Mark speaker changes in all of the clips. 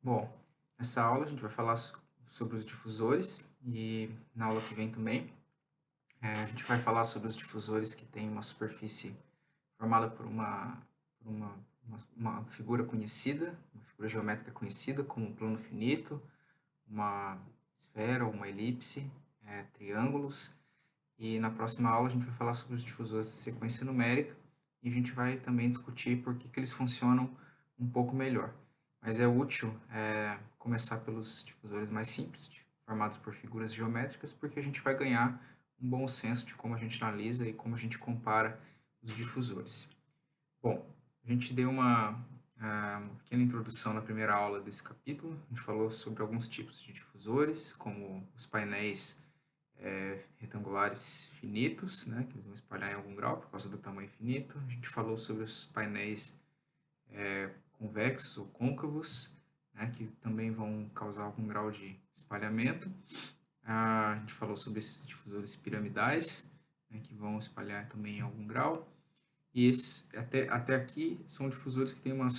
Speaker 1: Bom, nessa aula a gente vai falar sobre os difusores e na aula que vem também a gente vai falar sobre os difusores que têm uma superfície formada por uma figura conhecida, uma figura geométrica conhecida como um plano finito, uma esfera ou uma elipse, triângulos. E na próxima aula a gente vai falar sobre os difusores de sequência numérica e a gente vai também discutir por que eles funcionam um pouco melhor. Mas é útil começar pelos difusores mais simples, formados por figuras geométricas, porque a gente vai ganhar um bom senso de como a gente analisa e como a gente compara os difusores. Bom, a gente deu uma pequena introdução na primeira aula desse capítulo. A gente falou sobre alguns tipos de difusores, como os painéis retangulares finitos, né, que eles vão espalhar em algum grau por causa do tamanho finito. A gente falou sobre os painéis convexos ou côncavos, né, que também vão causar algum grau de espalhamento. A gente falou sobre esses difusores piramidais, né, que vão espalhar também em algum grau. E até aqui são difusores que têm uma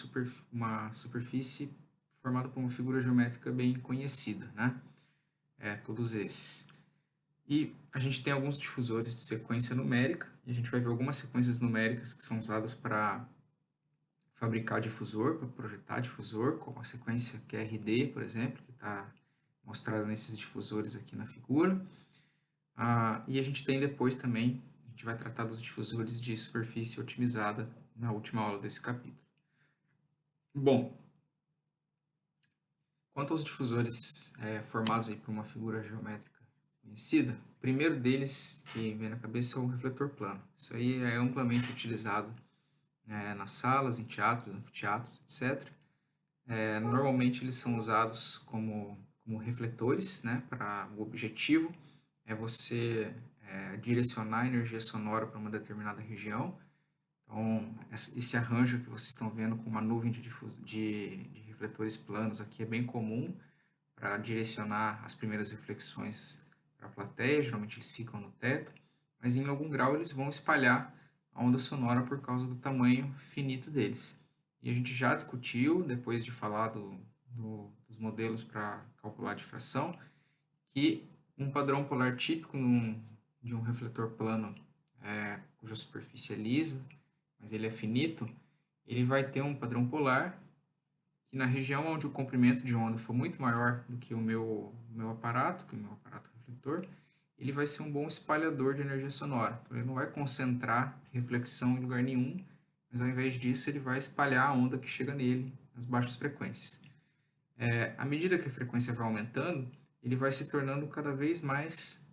Speaker 1: superfície formada por uma figura geométrica bem conhecida, né? Todos esses. E a gente tem alguns difusores de sequência numérica, e a gente vai ver algumas sequências numéricas que são usadas para fabricar difusor, para projetar difusor, como a sequência QRD, por exemplo, que está mostrada nesses difusores aqui na figura. E a gente tem depois também, a gente vai tratar dos difusores de superfície otimizada na última aula desse capítulo. Bom, quanto aos difusores formados aí por uma figura geométrica conhecida, o primeiro deles que vem na cabeça é o refletor plano. Isso aí é amplamente utilizado nas salas, em teatros, anfiteatros, etc. Normalmente eles são usados como refletores, né, para o objetivo é você direcionar a energia sonora para uma determinada região. Então, esse arranjo que vocês estão vendo com uma nuvem de refletores planos aqui é bem comum para direcionar as primeiras reflexões para a plateia. Geralmente eles ficam no teto, mas em algum grau eles vão espalhar a onda sonora por causa do tamanho finito deles. E a gente já discutiu, depois de falar dos modelos para calcular a difração, que um padrão polar típico de um refletor plano cuja superfície é lisa, mas ele é finito, ele vai ter um padrão polar que na região onde o comprimento de onda for muito maior do que o meu aparato, que é o meu aparato refletor, ele vai ser um bom espalhador de energia sonora. Então, ele não vai concentrar reflexão em lugar nenhum, mas ao invés disso, ele vai espalhar a onda que chega nele nas baixas frequências. À medida que a frequência vai aumentando, ele vai se tornando cada vez mais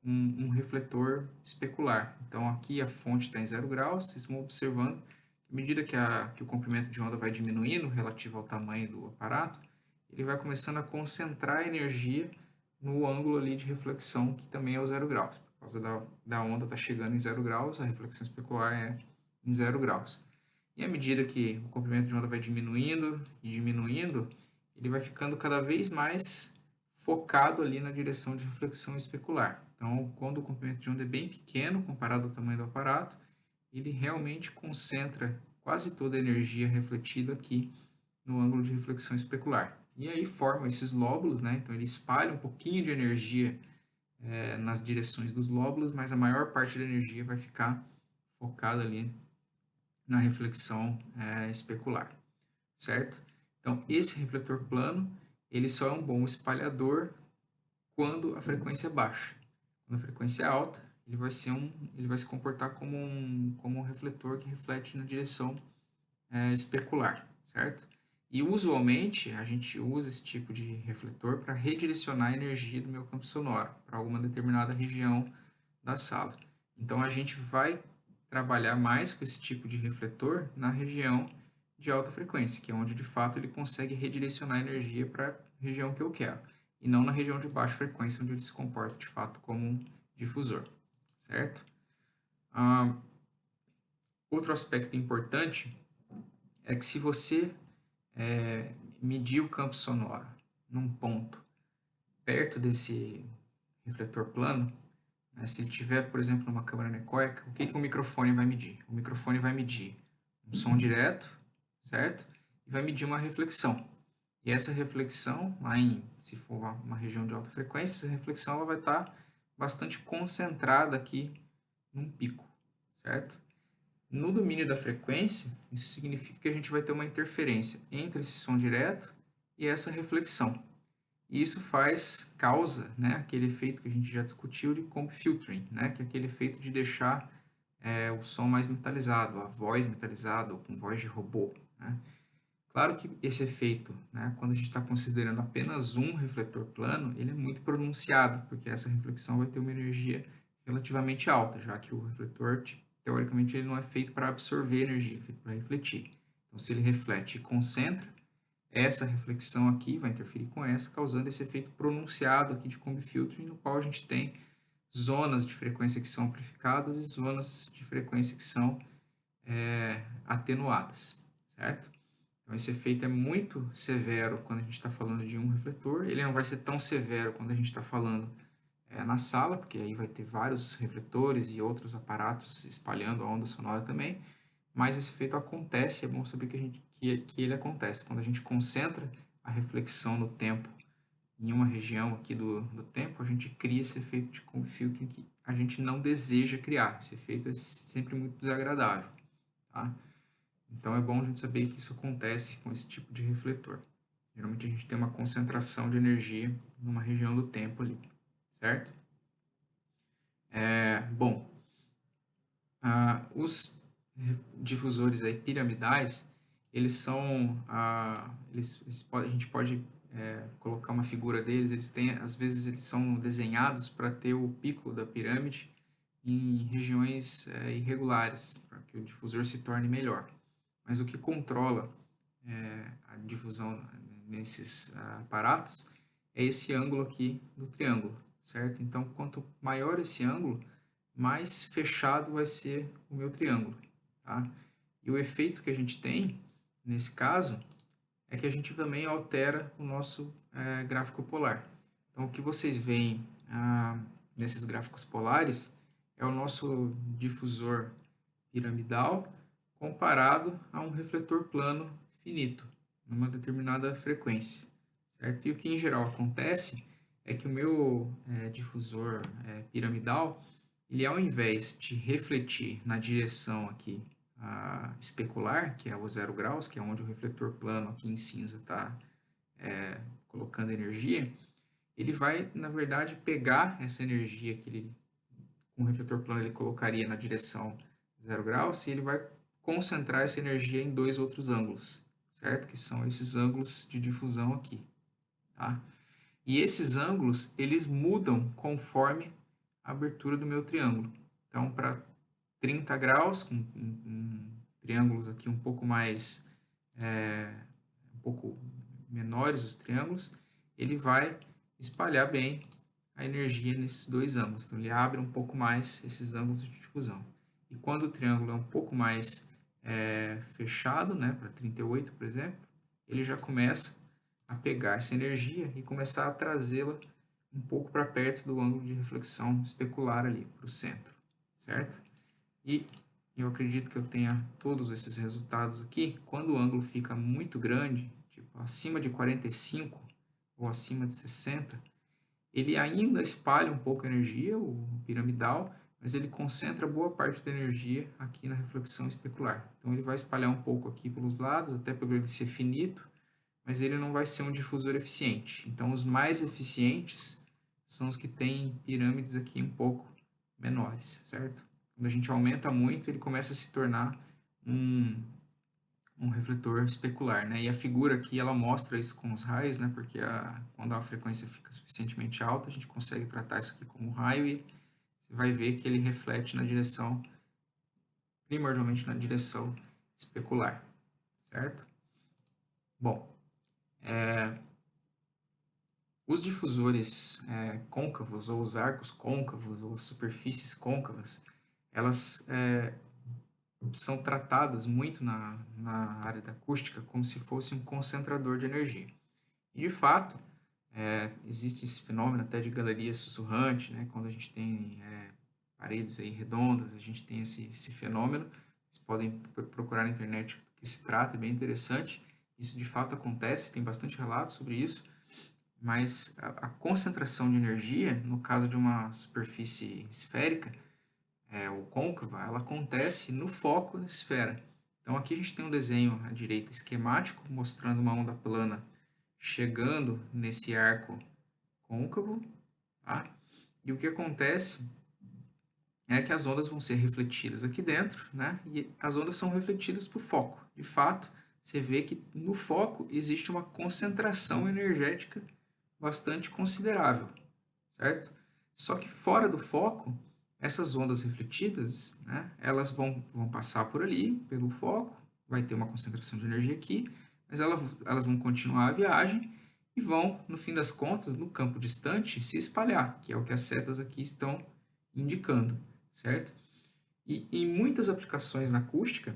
Speaker 1: um refletor especular. Então, aqui a fonte está em 0 graus, vocês vão observando que à medida que o comprimento de onda vai diminuindo relativo ao tamanho do aparato, ele vai começando a concentrar a energia no ângulo ali de reflexão, que também é o 0 graus. Por causa da onda estar chegando em 0 graus, a reflexão especular é em 0 graus. E à medida que o comprimento de onda vai diminuindo e diminuindo, ele vai ficando cada vez mais focado ali na direção de reflexão especular. Então, quando o comprimento de onda é bem pequeno comparado ao tamanho do aparato, ele realmente concentra quase toda a energia refletida aqui no ângulo de reflexão especular. E aí formam esses lóbulos, né? Então ele espalha um pouquinho de energia nas direções dos lóbulos, mas a maior parte da energia vai ficar focada ali na reflexão especular, certo? Então esse refletor plano, ele só é um bom espalhador quando a frequência é baixa. Quando a frequência é alta, ele vai se comportar como um refletor que reflete na direção especular, certo? E usualmente a gente usa esse tipo de refletor para redirecionar a energia do meu campo sonoro para alguma determinada região da sala. Então a gente vai trabalhar mais com esse tipo de refletor na região de alta frequência, que é onde de fato ele consegue redirecionar a energia para a região que eu quero, e não na região de baixa frequência, onde ele se comporta de fato como um difusor, certo? Outro aspecto importante é que se você medir o campo sonoro num ponto perto desse refletor plano, né, se ele tiver, por exemplo, numa câmara anecoica, o que o microfone vai medir? O microfone vai medir um som direto, certo? E vai medir uma reflexão. E essa reflexão, se for uma região de alta frequência, essa reflexão ela vai estar bastante concentrada aqui num pico, certo? No domínio da frequência, isso significa que a gente vai ter uma interferência entre esse som direto e essa reflexão. E isso causa, né, aquele efeito que a gente já discutiu de comb filtering, né, que é aquele efeito de deixar o som mais metalizado, a voz metalizada ou com voz de robô, né? Claro que esse efeito, né, quando a gente está considerando apenas um refletor plano, ele é muito pronunciado, porque essa reflexão vai ter uma energia relativamente alta, já que o refletor, teoricamente, ele não é feito para absorver energia, é feito para refletir. Então, se ele reflete e concentra, essa reflexão aqui vai interferir com essa, causando esse efeito pronunciado aqui de comb filtering, no qual a gente tem zonas de frequência que são amplificadas e zonas de frequência que são atenuadas, certo? Então, esse efeito é muito severo quando a gente está falando de um refletor. Ele não vai ser tão severo quando a gente está falando na sala, porque aí vai ter vários refletores e outros aparatos espalhando a onda sonora também. Mas esse efeito acontece, é bom saber que ele acontece. Quando a gente concentra a reflexão no tempo em uma região aqui do tempo, a gente cria esse efeito de comb filtering que a gente não deseja criar. Esse efeito é sempre muito desagradável, tá? Então é bom a gente saber que isso acontece com esse tipo de refletor. Geralmente a gente tem uma concentração de energia numa região do tempo ali, certo? Bom, os difusores aí piramidais, eles são, a gente pode colocar uma figura deles, às vezes eles são desenhados para ter o pico da pirâmide em regiões irregulares, para que o difusor se torne melhor. Mas o que controla a difusão nesses aparatos é esse ângulo aqui do triângulo, certo? Então, quanto maior esse ângulo, mais fechado vai ser o meu triângulo, tá? E o efeito que a gente tem, nesse caso, é que a gente também altera o nosso gráfico polar. Então, o que vocês veem nesses gráficos polares é o nosso difusor piramidal comparado a um refletor plano finito, numa determinada frequência, certo? E o que em geral acontece é que o meu difusor piramidal, ele ao invés de refletir na direção aqui especular, que é o 0 graus, que é onde o refletor plano aqui em cinza está colocando energia, ele vai, na verdade, pegar essa energia que ele, com o refletor plano ele colocaria na direção 0 graus, e ele vai concentrar essa energia em dois outros ângulos, certo? Que são esses ângulos de difusão aqui, tá? E esses ângulos, eles mudam conforme a abertura do meu triângulo. Então, para 30 graus, com triângulos aqui um pouco mais, um pouco menores os triângulos, ele vai espalhar bem a energia nesses dois ângulos. Então, ele abre um pouco mais esses ângulos de difusão. E quando o triângulo é um pouco mais fechado, né, para 38, por exemplo, ele já começa a pegar essa energia e começar a trazê-la um pouco para perto do ângulo de reflexão especular ali, para o centro, certo? E eu acredito que eu tenha todos esses resultados aqui. Quando o ângulo fica muito grande, tipo acima de 45 ou acima de 60, ele ainda espalha um pouco a energia, o piramidal, mas ele concentra boa parte da energia aqui na reflexão especular. Então ele vai espalhar um pouco aqui pelos lados, até pelo ele ser finito, mas ele não vai ser um difusor eficiente. Então os mais eficientes são os que têm pirâmides aqui um pouco menores, certo? Quando a gente aumenta muito, ele começa a se tornar um refletor especular, né? E a figura aqui, ela mostra isso com os raios, né? Porque quando a frequência fica suficientemente alta, a gente consegue tratar isso aqui como raio e você vai ver que ele reflete na direção, primordialmente na direção especular, certo? Bom, os difusores côncavos, ou os arcos côncavos, ou as superfícies côncavas, elas são tratadas muito na área da acústica como se fosse um concentrador de energia. E, de fato, existe esse fenômeno até de galeria sussurrante, né? Quando a gente tem paredes aí redondas, a gente tem esse fenômeno. Vocês podem procurar na internet o que se trata, é bem interessante. Isso de fato acontece, tem bastante relatos sobre isso, mas a concentração de energia, no caso de uma superfície esférica, ou côncava, ela acontece no foco da esfera. Então aqui a gente tem um desenho à direita esquemático, mostrando uma onda plana chegando nesse arco côncavo, tá? E o que acontece é que as ondas vão ser refletidas aqui dentro, né? E as ondas são refletidas para o foco. De fato, você vê que no foco existe uma concentração energética bastante considerável, certo? Só que fora do foco, essas ondas refletidas, né, elas vão passar por ali, pelo foco, vai ter uma concentração de energia aqui, mas elas vão continuar a viagem e vão, no fim das contas, no campo distante, se espalhar, que é o que as setas aqui estão indicando, certo? E em muitas aplicações na acústica,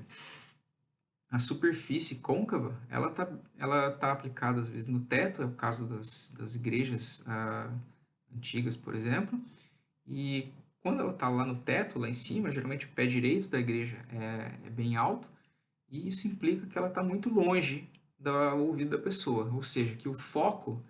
Speaker 1: a superfície côncava, ela tá aplicada às vezes no teto, é o caso das igrejas antigas, por exemplo, e quando ela está lá no teto, lá em cima, geralmente o pé direito da igreja é bem alto, e isso implica que ela está muito longe do ouvido da pessoa, ou seja, que o foco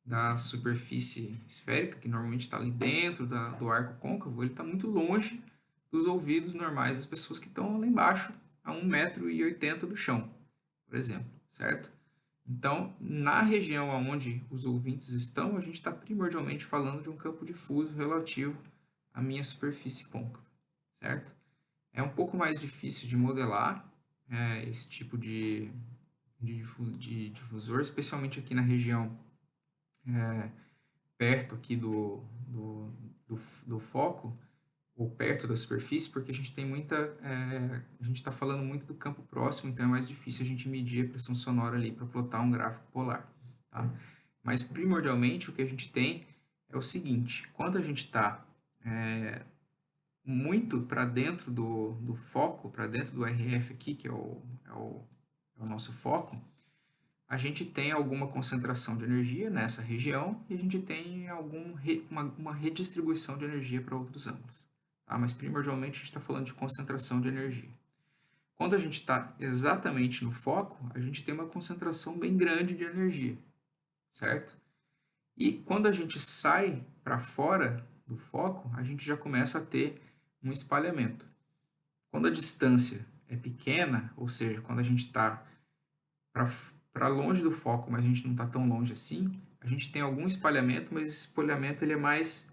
Speaker 1: da superfície esférica, que normalmente está ali dentro do arco côncavo, ele está muito longe dos ouvidos normais das pessoas que estão lá embaixo, a 1,80 m do chão, por exemplo, certo? Então, na região onde os ouvintes estão, a gente está primordialmente falando de um campo difuso relativo à minha superfície côncava, certo? É um pouco mais difícil de modelar esse tipo de difusor, especialmente aqui na região perto aqui do, do foco, ou perto da superfície, porque a gente tem a gente está falando muito do campo próximo, então é mais difícil a gente medir a pressão sonora ali para plotar um gráfico polar, tá? Mas primordialmente o que a gente tem é o seguinte: quando a gente está muito para dentro do foco, para dentro do RF aqui, que é o nosso foco, a gente tem alguma concentração de energia nessa região e a gente tem uma redistribuição de energia para outros ângulos. Tá? Mas primordialmente a gente está falando de concentração de energia. Quando a gente está exatamente no foco, a gente tem uma concentração bem grande de energia, certo? E quando a gente sai para fora do foco, a gente já começa a ter um espalhamento. Quando a distância é pequena, ou seja, quando a gente está para longe do foco, mas a gente não está tão longe assim, a gente tem algum espalhamento, mas esse espalhamento ele é mais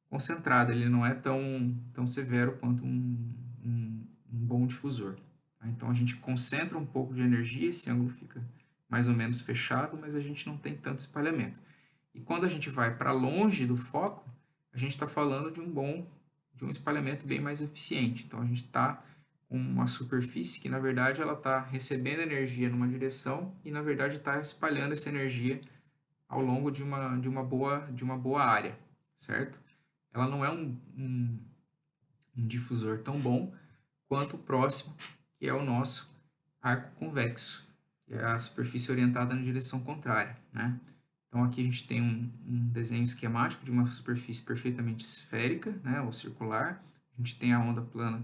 Speaker 1: concentrado, ele não é tão severo quanto um bom difusor. Tá? Então a gente concentra um pouco de energia, esse ângulo fica mais ou menos fechado, mas a gente não tem tanto espalhamento. E quando a gente vai para longe do foco, a gente está falando de um espalhamento bem mais eficiente. Então a gente está com uma superfície que na verdade ela está recebendo energia numa direção e na verdade está espalhando essa energia ao longo de uma boa área, certo? Ela não é um difusor tão bom quanto o próximo, que é o nosso arco convexo, que é a superfície orientada na direção contrária, né? Então aqui a gente tem um desenho esquemático de uma superfície perfeitamente esférica, né, ou circular. A gente tem a onda plana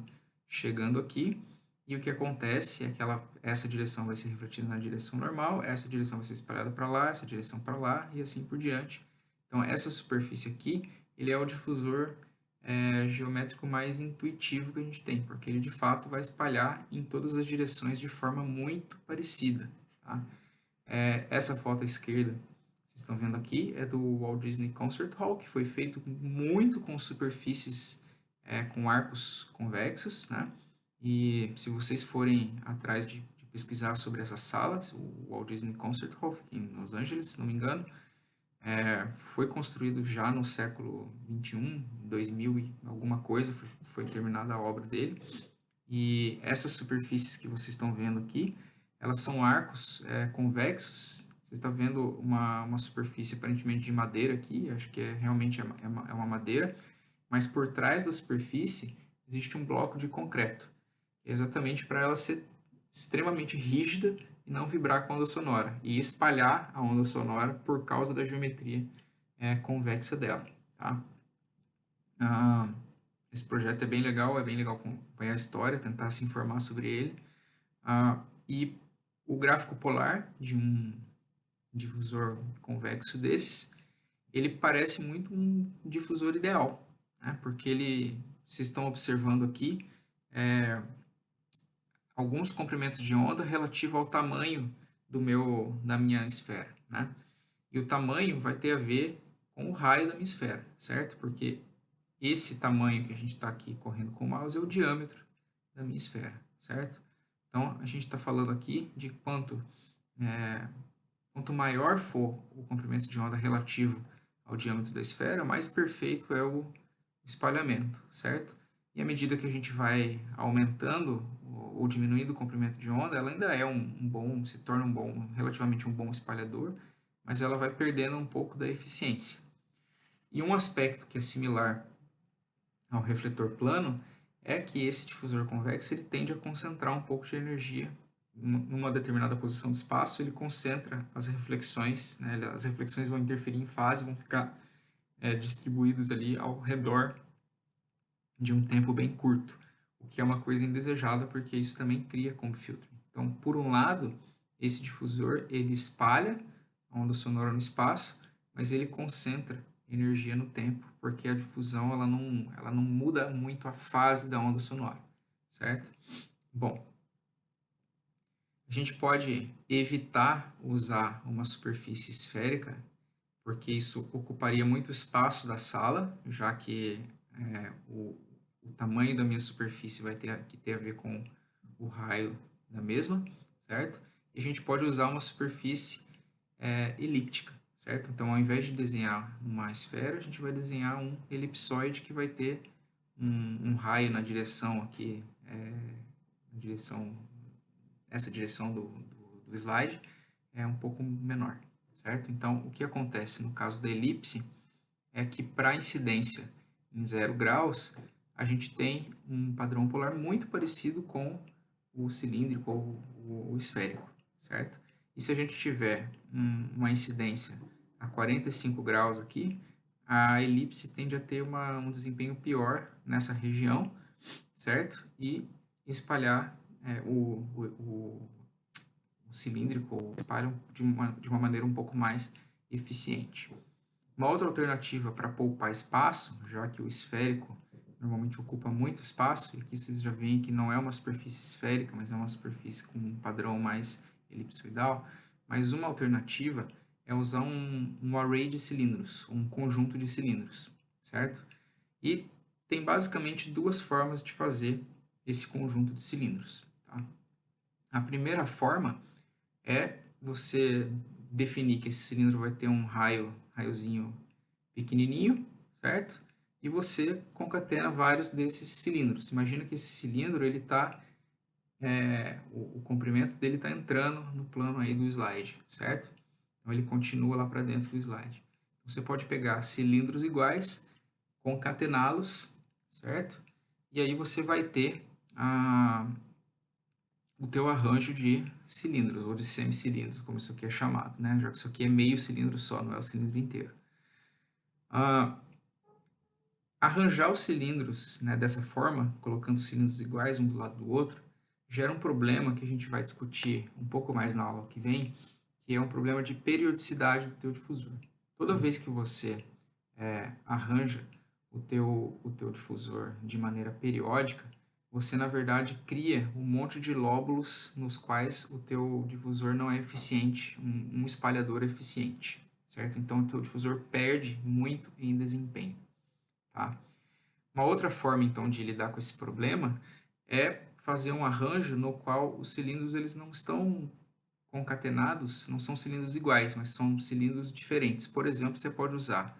Speaker 1: chegando aqui, e o que acontece é que essa direção vai ser refletida na direção normal, essa direção vai ser espalhada para lá, essa direção para lá, e assim por diante. Então essa superfície aqui, ele é o difusor geométrico mais intuitivo que a gente tem, porque ele de fato vai espalhar em todas as direções de forma muito parecida. Tá? Essa foto à esquerda, vocês estão vendo aqui, é do Walt Disney Concert Hall, que foi feito muito com superfícies com arcos convexos, né? E se vocês forem atrás de pesquisar sobre essas salas, o Walt Disney Concert Hall, fica em Los Angeles, se não me engano, foi construído já no século 21, 2000 e alguma coisa, foi terminada a obra dele. E essas superfícies que vocês estão vendo aqui, elas são arcos convexos. Você está vendo uma superfície aparentemente de madeira aqui, acho que realmente é uma madeira, mas por trás da superfície existe um bloco de concreto, exatamente para ela ser extremamente rígida e não vibrar com a onda sonora, e espalhar a onda sonora por causa da geometria convexa dela. Tá? Esse projeto é bem legal acompanhar a história, tentar se informar sobre ele. E O gráfico polar de um difusor convexo desses, ele parece muito um difusor ideal, né? Porque vocês estão observando aqui alguns comprimentos de onda relativo ao tamanho da minha esfera, né? E o tamanho vai ter a ver com o raio da minha esfera, certo? Porque esse tamanho que a gente está aqui correndo com o mouse é o diâmetro da minha esfera, certo? Então, a gente está falando aqui de quanto maior for o comprimento de onda relativo ao diâmetro da esfera, mais perfeito é o espalhamento, certo? E à medida que a gente vai aumentando ou diminuindo o comprimento de onda, ela ainda é se torna relativamente um bom espalhador, mas ela vai perdendo um pouco da eficiência. E um aspecto que é similar ao refletor plano é que esse difusor convexo ele tende a concentrar um pouco de energia numa determinada posição do espaço, ele concentra as reflexões, né? As reflexões vão interferir em fase, vão ficar distribuídos ali ao redor de um tempo bem curto, o que é uma coisa indesejada porque isso também cria comb filtering. Então, por um lado, esse difusor ele espalha a onda sonora no espaço, mas ele concentra energia no tempo, porque a difusão ela não muda muito a fase da onda sonora, certo? Bom, a gente pode evitar usar uma superfície esférica, porque isso ocuparia muito espaço da sala, já que o tamanho da minha superfície vai ter que ter a ver com o raio da mesma, certo? E a gente pode usar uma superfície elíptica, certo? Então, ao invés de desenhar uma esfera, a gente vai desenhar um elipsoide que vai ter um raio na direção aqui, essa direção do slide é um pouco menor, certo? Então, o que acontece no caso da elipse é que para a incidência em 0 graus, a gente tem um padrão polar muito parecido com o cilíndrico ou o esférico, certo? E se a gente tiver uma incidência a 45 graus aqui, a elipse tende a ter um desempenho pior nessa região, certo? E espalhar o cilíndrico espalham de uma maneira um pouco mais eficiente. Uma outra alternativa para poupar espaço, já que o esférico normalmente ocupa muito espaço, e aqui vocês já veem que não é uma superfície esférica, mas é uma superfície com um padrão mais elipsoidal, mas uma alternativa é usar um array de cilindros, um conjunto de cilindros, certo? E tem basicamente duas formas de fazer esse conjunto de cilindros. Tá? A primeira forma é você definir que esse cilindro vai ter um raiozinho pequenininho, certo? E você concatena vários desses cilindros. Imagina que esse cilindro ele está o comprimento dele está entrando no plano aí do slide, certo? Então ele continua lá para dentro do slide. Você pode pegar cilindros iguais, concatená-los, certo? E aí você vai ter o teu arranjo de cilindros, ou de semicilindros, como isso aqui é chamado, né? Já que isso aqui é meio cilindro só, não é o cilindro inteiro. Arranjar os cilindros, né, dessa forma, colocando cilindros iguais um do lado do outro, gera um problema que a gente vai discutir um pouco mais na aula que vem, que é um problema de periodicidade do teu difusor. Toda vez que você arranja o teu difusor de maneira periódica, você, na verdade, cria um monte de lóbulos nos quais o teu difusor não é eficiente, um espalhador eficiente, certo? Então, o teu difusor perde muito em desempenho, tá? Uma outra forma, então, de lidar com esse problema é fazer um arranjo no qual os cilindros eles não estão concatenados, não são cilindros iguais, mas são cilindros diferentes. Por exemplo, você pode usar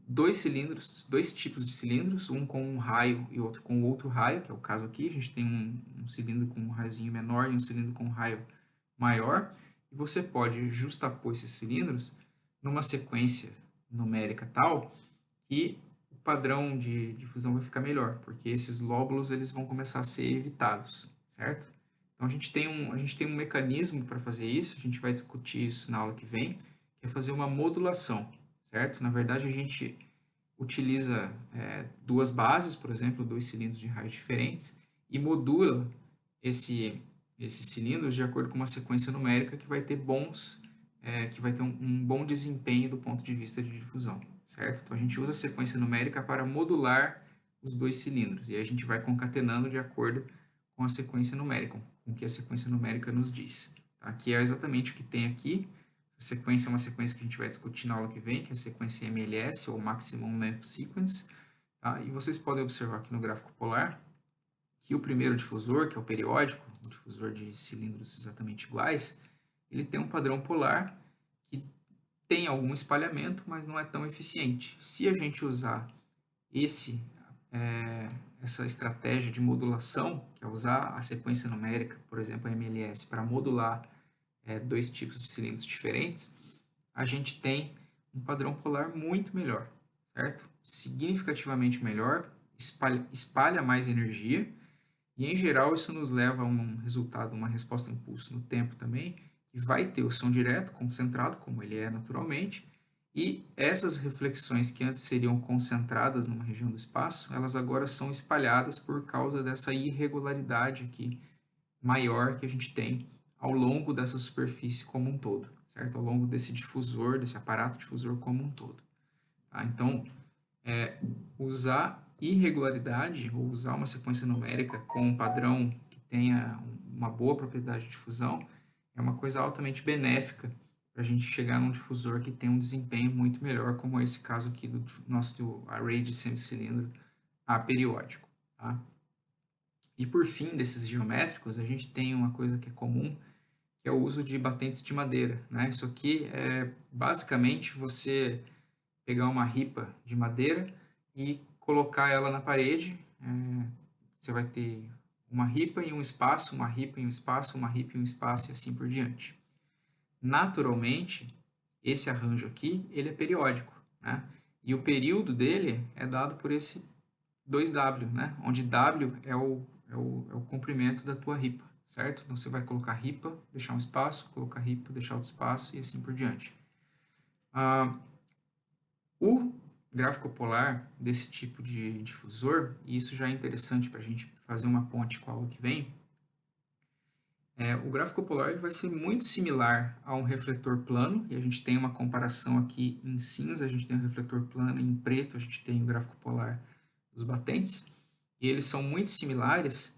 Speaker 1: dois tipos de cilindros, um com um raio e outro com outro raio, que é o caso aqui. A gente tem um cilindro com um raiozinho menor e um cilindro com um raio maior. E você pode justapor esses cilindros numa sequência numérica tal que o padrão de difusão vai ficar melhor, porque esses lóbulos eles vão começar a ser evitados, certo? Então a gente tem um mecanismo para fazer isso, a gente vai discutir isso na aula que vem, que é fazer uma modulação, certo? Na verdade a gente utiliza duas bases, por exemplo, dois cilindros de raios diferentes, e modula esses cilindros de acordo com uma sequência numérica que vai ter um bom desempenho do ponto de vista de difusão, certo? Então a gente usa a sequência numérica para modular os dois cilindros e a gente vai concatenando de acordo com a sequência numérica, com o que a sequência numérica nos diz. Tá? Que é exatamente o que tem aqui. A sequência é uma sequência que a gente vai discutir na aula que vem, que é a sequência MLS, ou Maximum Length Sequence. Tá? E vocês podem observar aqui no gráfico polar que o primeiro difusor, que é o periódico, o difusor de cilindros exatamente iguais, ele tem um padrão polar que tem algum espalhamento, mas não é tão eficiente. Se a gente usar essa estratégia de modulação, que é usar a sequência numérica, por exemplo, a MLS, para modular dois tipos de cilindros diferentes, a gente tem um padrão polar muito melhor, certo? Significativamente melhor, espalha mais energia, e em geral isso nos leva a um resultado, uma resposta impulso no tempo também, que vai ter o som direto, concentrado, como ele é naturalmente, e essas reflexões que antes seriam concentradas numa região do espaço, elas agora são espalhadas por causa dessa irregularidade aqui maior que a gente tem ao longo dessa superfície como um todo, certo? Ao longo desse difusor, desse aparato difusor como um todo. Tá? Então, usar irregularidade ou usar uma sequência numérica com um padrão que tenha uma boa propriedade de difusão é uma coisa altamente benéfica para a gente chegar num difusor que tem um desempenho muito melhor, como esse caso aqui do nosso array de semicilindro aperiódico. Tá? E por fim, desses geométricos, a gente tem uma coisa que é comum, que é o uso de batentes de madeira. Né? Isso aqui é basicamente você pegar uma ripa de madeira e colocar ela na parede. Você vai ter uma ripa em um espaço, uma ripa em um espaço, uma ripa em um espaço e assim por diante. Naturalmente, esse arranjo aqui, ele é periódico, né? E o período dele é dado por esse 2W, né? Onde W é o comprimento da tua ripa, certo? Então, você vai colocar ripa, deixar um espaço, colocar ripa, deixar outro espaço e assim por diante. O gráfico polar desse tipo de difusor, e isso já é interessante para a gente fazer uma ponte com a aula que vem, o gráfico polar ele vai ser muito similar a um refletor plano, e a gente tem uma comparação aqui em cinza, a gente tem o refletor plano, e em preto a gente tem o gráfico polar dos batentes, e eles são muito similares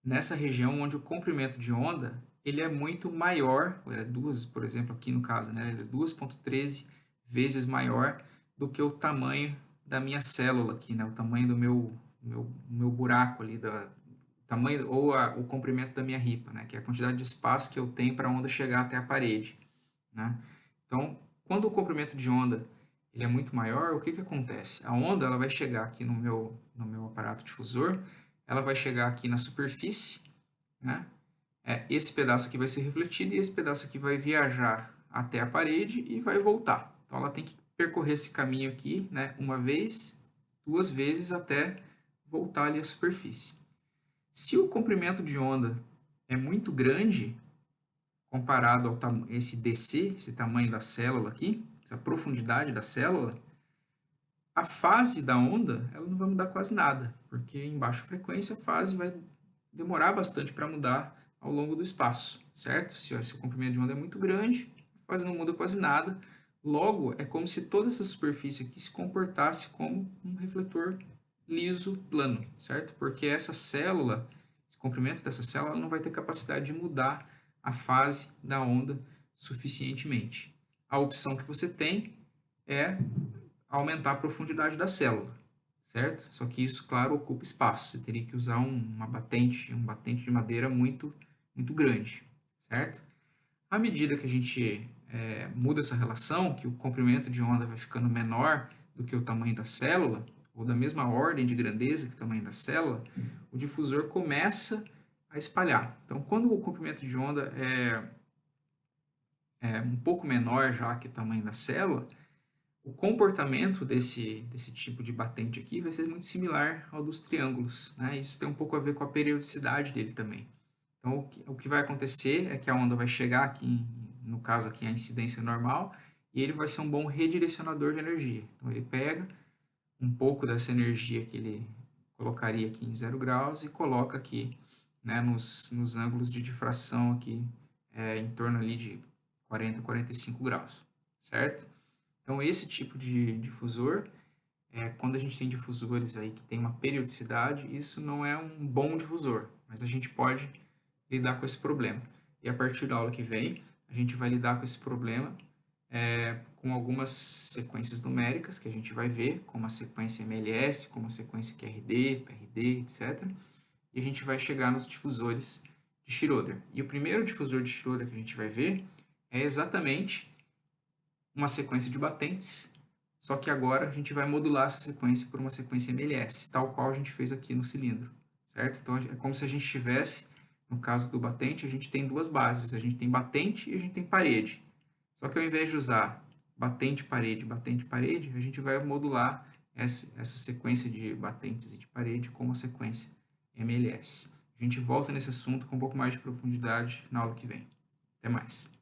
Speaker 1: nessa região onde o comprimento de onda ele é muito maior, por exemplo, aqui no caso, né, ele é 2,13 vezes maior do que o tamanho da minha célula aqui, né, o tamanho do meu buraco ali, tamanho ou o comprimento da minha ripa, né, que é a quantidade de espaço que eu tenho para a onda chegar até a parede, né? Então, quando o comprimento de onda ele é muito maior, o que que acontece? A onda ela vai chegar aqui no meu aparato difusor, ela vai chegar aqui na superfície, né? Esse pedaço aqui vai ser refletido e esse pedaço aqui vai viajar até a parede e vai voltar. Então, ela tem que percorrer esse caminho aqui, né, uma vez, duas vezes até voltar ali à superfície. Se o comprimento de onda é muito grande, comparado ao esse DC, esse tamanho da célula aqui, essa profundidade da célula, a fase da onda ela não vai mudar quase nada, porque em baixa frequência a fase vai demorar bastante para mudar ao longo do espaço, certo? Se o comprimento de onda é muito grande, a fase não muda quase nada. Logo, é como se toda essa superfície aqui se comportasse como um refletor liso, plano, certo? Porque essa célula, esse comprimento dessa célula não vai ter capacidade de mudar a fase da onda suficientemente. A opção que você tem é aumentar a profundidade da célula, certo? Só que isso, claro, ocupa espaço. Você teria que usar um batente de madeira muito grande, certo? À medida que a gente muda essa relação, que o comprimento de onda vai ficando menor do que o tamanho da célula, ou da mesma ordem de grandeza que o tamanho da célula, o difusor começa a espalhar. Então, quando o comprimento de onda é um pouco menor já que o tamanho da célula, o comportamento desse tipo de batente aqui vai ser muito similar ao dos triângulos, né? Isso tem um pouco a ver com a periodicidade dele também. Então, o que vai acontecer é que a onda vai chegar aqui, no caso aqui a incidência normal, e ele vai ser um bom redirecionador de energia. Então, ele pega um pouco dessa energia que ele colocaria aqui em 0 graus e coloca aqui né, nos ângulos de difração aqui, em torno ali de 40, 45 graus, certo? Então, esse tipo de difusor, quando a gente tem difusores aí que tem uma periodicidade, isso não é um bom difusor, mas a gente pode lidar com esse problema. E a partir da aula que vem, a gente vai lidar com esse problema com algumas sequências numéricas que a gente vai ver, como a sequência MLS, como a sequência QRD, PRD, etc. E a gente vai chegar nos difusores de Schroeder. E o primeiro difusor de Schroeder que a gente vai ver é exatamente uma sequência de batentes, só que agora a gente vai modular essa sequência por uma sequência MLS, tal qual a gente fez aqui no cilindro, certo? Então, é como se a gente tivesse, no caso do batente, a gente tem duas bases, a gente tem batente e a gente tem parede. Só que ao invés de usar batente, parede, a gente vai modular essa sequência de batentes e de parede com uma sequência MLS. A gente volta nesse assunto com um pouco mais de profundidade na aula que vem. Até mais.